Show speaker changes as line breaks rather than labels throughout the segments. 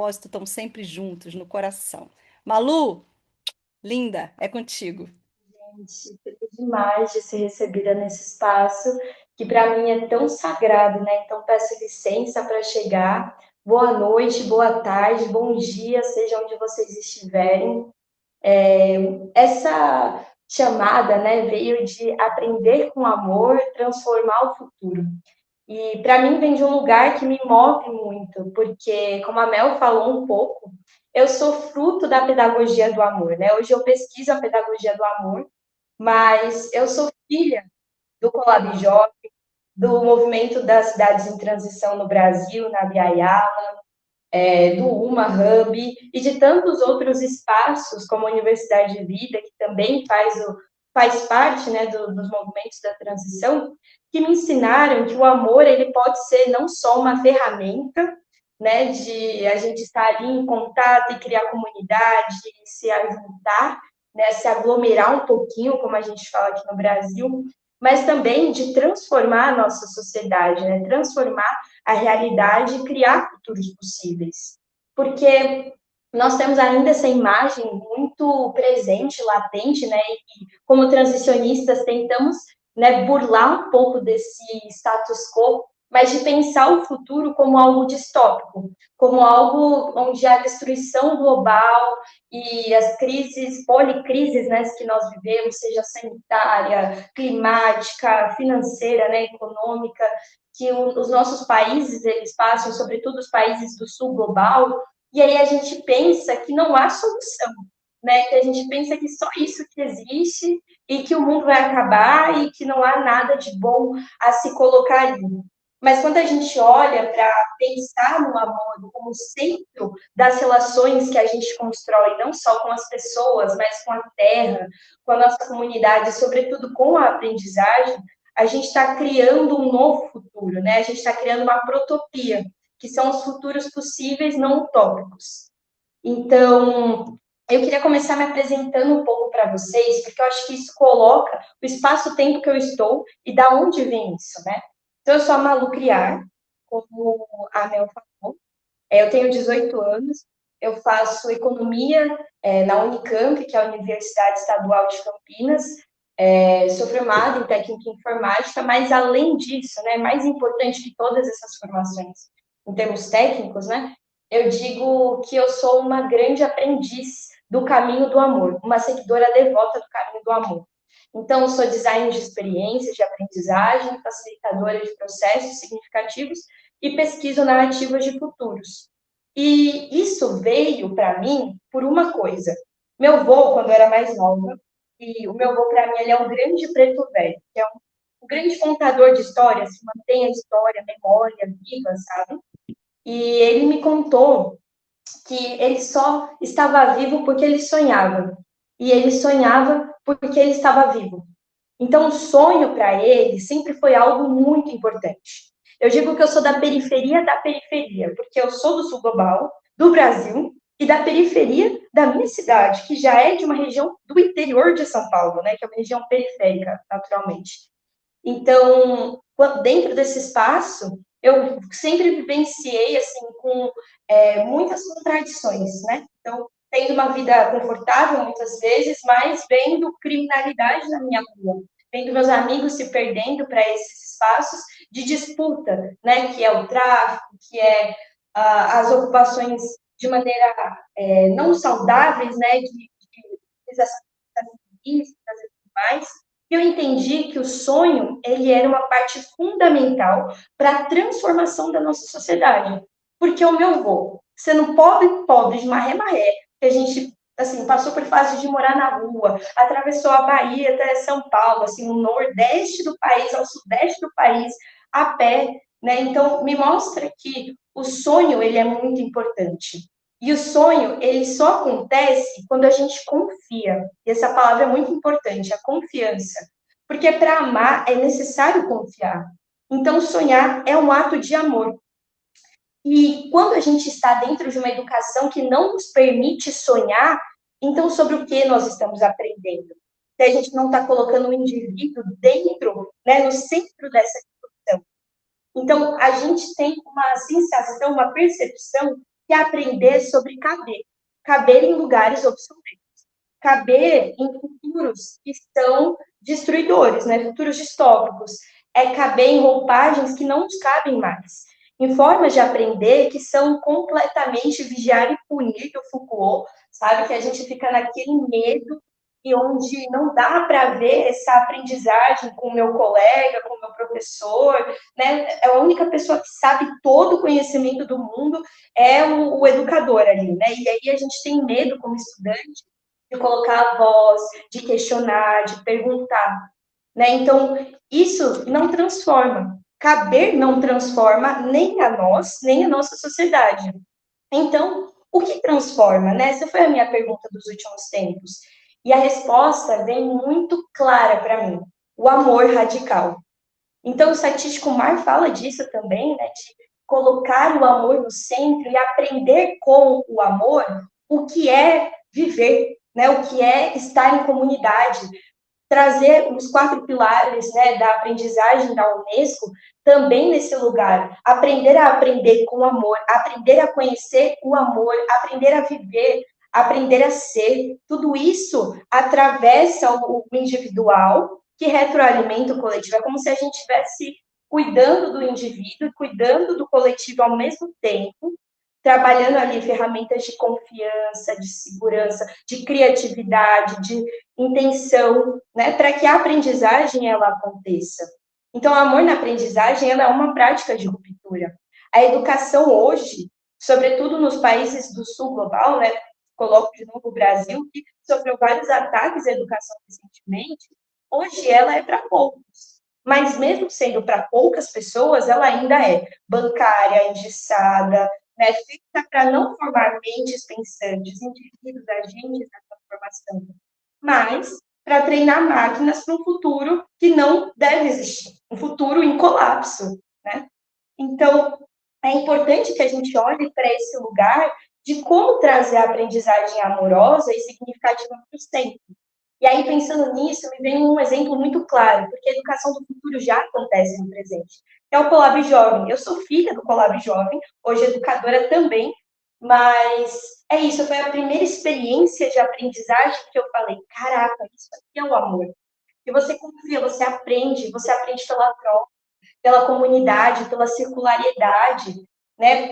propósito estão sempre juntos no coração. Malu, linda, é contigo.
Gente, feliz demais de ser recebida nesse espaço que para mim é tão sagrado, né? Então peço licença para chegar. Boa noite, boa tarde, bom dia, seja onde vocês estiverem. Essa chamada, né, veio de aprender com amor, transformar o futuro. E para mim vem de um lugar que me move muito, porque, como a Mel falou um pouco, eu sou fruto da pedagogia do amor, né? Hoje eu pesquiso a pedagogia do amor, mas eu sou filha do Colab Jovem, do movimento das cidades em transição no Brasil, na Biaiá, do Uma Hub e de tantos outros espaços, como a Universidade de Vida, que também faz parte, né, dos movimentos da transição, que me ensinaram que o amor ele pode ser não só uma ferramenta, né, de a gente estar ali em contato e criar comunidade, se ajuntar, né, se aglomerar um pouquinho, como a gente fala aqui no Brasil, mas também de transformar a nossa sociedade, né, transformar a realidade e criar futuros possíveis. Porque nós temos ainda essa imagem muito presente, latente, né? E como transicionistas tentamos, né, burlar um pouco desse status quo, mas de pensar o futuro como algo distópico, como algo onde a destruição global e as crises, policrises, né, que nós vivemos, seja sanitária, climática, financeira, né, econômica, que os nossos países eles passam, sobretudo os países do sul global, e aí a gente pensa que não há solução, né? Que a gente pensa que só isso que existe e que o mundo vai acabar e que não há nada de bom a se colocar ali. Mas quando a gente olha para pensar no amor como centro das relações que a gente constrói, não só com as pessoas, mas com a terra, com a nossa comunidade, sobretudo com a aprendizagem, a gente está criando um novo futuro, né? A gente está criando uma protopia, que são os futuros possíveis não utópicos. Então, eu queria começar me apresentando um pouco para vocês, porque eu acho que isso coloca o espaço-tempo que eu estou e da onde vem isso, né? Então, eu sou a Malu Criar, como a Mel falou. Eu tenho 18 anos, eu faço economia na Unicamp, que é a Universidade Estadual de Campinas. Sou formada em técnica em informática, mas além disso, né, mais importante que todas essas formações em termos técnicos, né, eu digo que eu sou uma grande aprendiz do caminho do amor, uma seguidora devota do caminho do amor. Então, sou designer de experiências, de aprendizagem, facilitadora de processos significativos e pesquiso narrativas de futuros. E isso veio para mim por uma coisa. Meu avô, quando eu era mais nova, e o meu avô, para mim, ele é um grande preto velho, que é um grande contador de histórias, que mantém a história, a memória viva, sabe? E ele me contou que ele só estava vivo porque ele sonhava. E ele sonhava porque ele estava vivo. Então, o sonho para ele sempre foi algo muito importante. Eu digo que eu sou da periferia, porque eu sou do sul global, do Brasil, e da periferia da minha cidade, que já é de uma região do interior de São Paulo, né, que é uma região periférica, naturalmente. Então, dentro desse espaço, eu sempre vivenciei assim com muitas contradições, né? Então, tendo uma vida confortável muitas vezes, mas vendo criminalidade na minha rua, vendo meus amigos se perdendo para esses espaços de disputa, né? Que é o tráfico, que é as ocupações de maneira não saudáveis, né? De e tudo mais, eu entendi que o sonho ele era uma parte fundamental para a transformação da nossa sociedade. Porque o meu avô, sendo pobre, pobre de maré-maré, que a gente assim, passou por fase de morar na rua, atravessou a Bahia até São Paulo, assim, o nordeste do país ao sudeste do país, a pé, né? Então, me mostra que o sonho, ele é muito importante. E o sonho, ele só acontece quando a gente confia. E essa palavra é muito importante, a confiança. Porque para amar é necessário confiar. Então, sonhar é um ato de amor. E quando a gente está dentro de uma educação que não nos permite sonhar, então sobre o que nós estamos aprendendo? Se a gente não está colocando o indivíduo dentro, né, no centro dessa discussão. Então, a gente tem uma sensação, uma percepção que é aprender sobre caber. Caber em lugares obsoletos. Caber em futuros que são destruidores, né? Futuros distópicos. É caber em roupagens que não nos cabem mais. Em formas de aprender que são completamente vigiar e punir do Foucault, sabe? Que a gente fica naquele medo e onde não dá para ver essa aprendizagem com o meu colega, com o meu professor, né? É a única pessoa que sabe todo o conhecimento do mundo é o educador ali, né? E aí a gente tem medo como estudante de colocar a voz, de questionar, de perguntar, né? Então, isso não transforma. Caber não transforma nem a nós, nem a nossa sociedade. Então, o que transforma, né? Essa foi a minha pergunta dos últimos tempos. E a resposta vem muito clara para mim: o amor radical. Então, o Satístico Mar fala disso também, né? De colocar o amor no centro e aprender com o amor o que é viver, né? O que é estar em comunidade, trazer os quatro pilares, né, da aprendizagem da Unesco também nesse lugar. Aprender a aprender com amor, aprender a conhecer o amor, aprender a viver, aprender a ser. Tudo isso atravessa o individual que retroalimenta o coletivo. É como se a gente estivesse cuidando do indivíduo e cuidando do coletivo ao mesmo tempo, trabalhando ali ferramentas de confiança, de segurança, de criatividade, de intenção, né, para que a aprendizagem ela aconteça. Então, o amor na aprendizagem ela é uma prática de ruptura. A educação hoje, sobretudo nos países do sul global, né, coloco de novo o Brasil, que sofreu vários ataques à educação recentemente, hoje ela é para poucos. Mas mesmo sendo para poucas pessoas, ela ainda é bancária, engessada, né, feita para não formar mentes pensantes, indivíduos agentes da transformação, mas para treinar máquinas para um futuro que não deve existir, um futuro em colapso, né? Então, é importante que a gente olhe para esse lugar de como trazer a aprendizagem amorosa e significativa para os tempos. E aí, pensando nisso, me vem um exemplo muito claro, porque a educação do futuro já acontece no presente. É o Colab Jovem. Eu sou filha do Colab Jovem, hoje educadora também, mas é isso, foi a primeira experiência de aprendizagem que eu falei, caraca, isso aqui é o amor. E você confia, você aprende pela troca, pela comunidade, pela circularidade, né,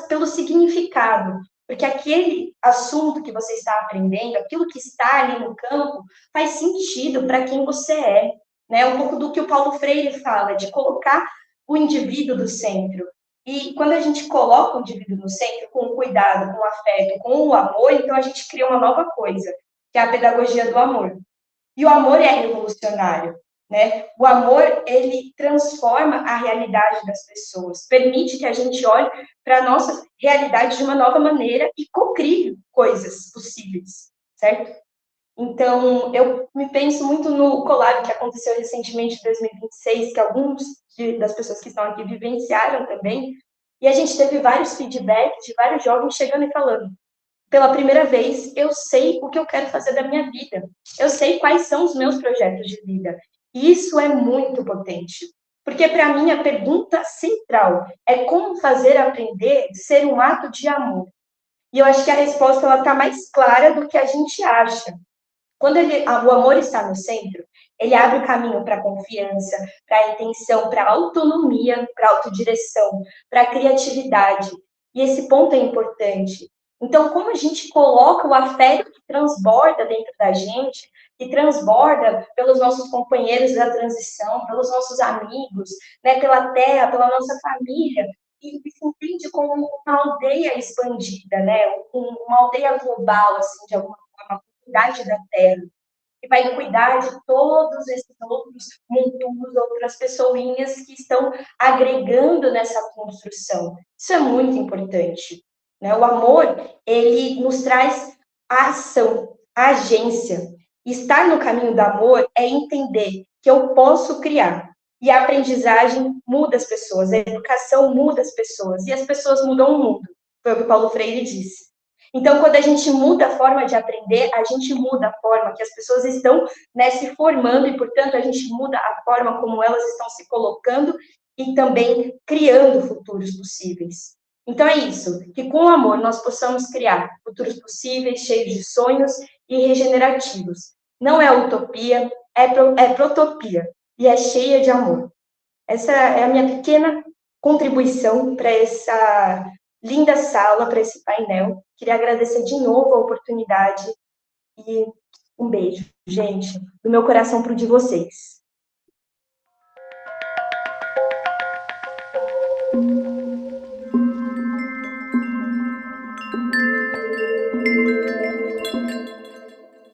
pelo significado. Porque aquele assunto que você está aprendendo, aquilo que está ali no campo, faz sentido para quem você é. Né? Um pouco do que o Paulo Freire fala, de colocar o indivíduo do centro. E quando a gente coloca o indivíduo no centro, com o cuidado, com o afeto, com o amor, então a gente cria uma nova coisa, que é a pedagogia do amor. E o amor é revolucionário, né? O amor, ele transforma a realidade das pessoas, permite que a gente olhe para a nossa realidade de uma nova maneira e cocrie coisas possíveis, certo? Então, eu me penso muito no collab que aconteceu recentemente em 2026, que alguns das pessoas que estão aqui vivenciaram também, e a gente teve vários feedbacks de vários jovens chegando e falando: pela primeira vez, eu sei o que eu quero fazer da minha vida. Eu sei quais são os meus projetos de vida. E isso é muito potente. Porque, para mim, a pergunta central é como fazer aprender ser um ato de amor. E eu acho que a resposta está mais clara do que a gente acha. Quando o amor está no centro, ele abre o caminho para a confiança, para a intenção, para a autonomia, para a autodireção, para a criatividade. E esse ponto é importante. Então, como a gente coloca o afeto que transborda dentro da gente, que transborda pelos nossos companheiros da transição, pelos nossos amigos, né, pela terra, pela nossa família, e se entende como uma aldeia expandida, né, uma aldeia global, assim, de alguma forma, comunidade da terra, que vai cuidar de todos esses outros montunos, outras pessoinhas que estão agregando nessa construção. Isso é muito importante. Né? O amor, ele nos traz a ação, a agência. Estar no caminho do amor é entender que eu posso criar. E a aprendizagem muda as pessoas, a educação muda as pessoas, e as pessoas mudam o mundo. Foi o que Paulo Freire disse. Então, quando a gente muda a forma de aprender, a gente muda a forma que as pessoas estão, né, se formando e, portanto, a gente muda a forma como elas estão se colocando e também criando futuros possíveis. Então é isso, que com o amor nós possamos criar futuros possíveis, cheios de sonhos e regenerativos. Não é utopia, é protopia e é cheia de amor. Essa é a minha pequena contribuição para essa linda sala, para esse painel. Queria agradecer de novo a oportunidade e um beijo, gente, do meu coração para o de vocês.